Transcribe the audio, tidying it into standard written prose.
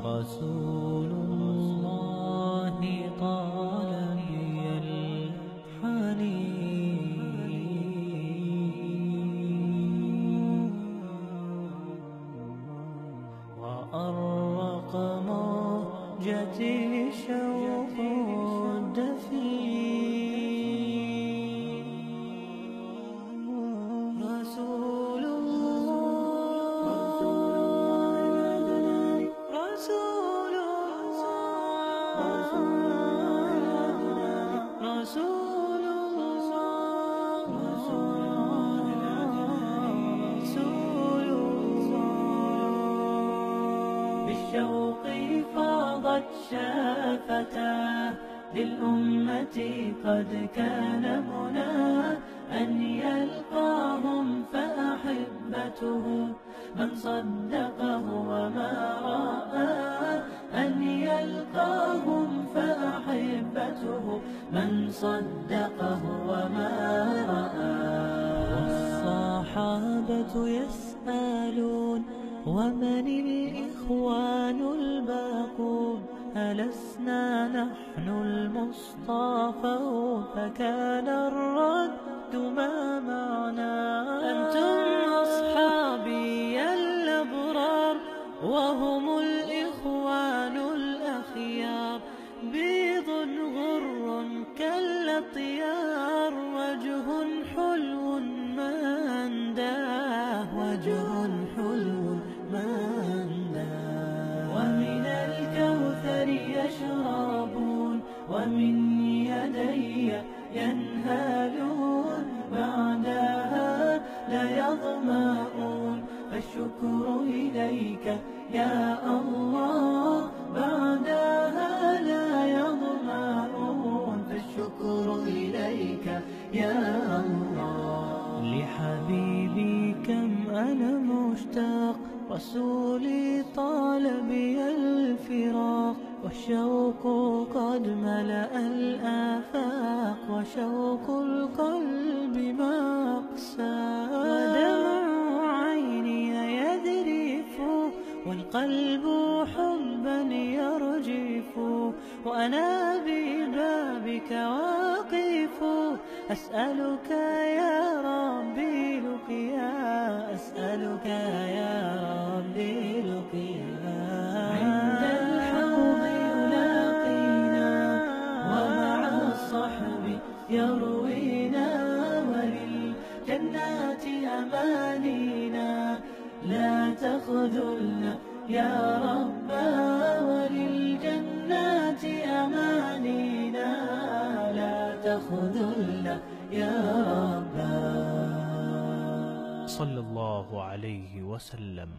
رسول الله طال بي الحنين وأرق موجتي شوق الدفين رسول بالشوق فاضت شفتاه للأمة قد كان مناه أن يلقاهم فأحبته من صدقه وما رآه أن يلقاهم فأحبته من صدقه وما رآه والصحابة يسألون ومن الإخوان الباقون ألسنا نحن المصطفى فكان الرد ما معنا أنتم أصحابي الأبرار وهم الإخوان الأخيار بيض غر كالأطيار وجه حلو ما أنداه وجه حلو ما أنداه ومن الكوثر يشربون ومن يدي ينهالون بعدها لا يظمأون فالشكر إليك يا الله بعدها لا يظمأون فالشكر إليك يا الله لحبيبي كم أنا مشتاق رسولي طال بي الفراق والشوق قد ملأ الآفاق وشوق القلب ما أقسى ودمع عيني يذرف والقلب حبا يرجف وأنا ببابك واقف أسألك يا ربي لقيا أسألك يا ربي لقيا عند الحوض يلاقينا ومع الصحب يروينا وللجنات أمانينا لا تخذلنا يا ربا وللجنات أمانينا لا تخذلنا يا ربا صلى الله عليه وسلم.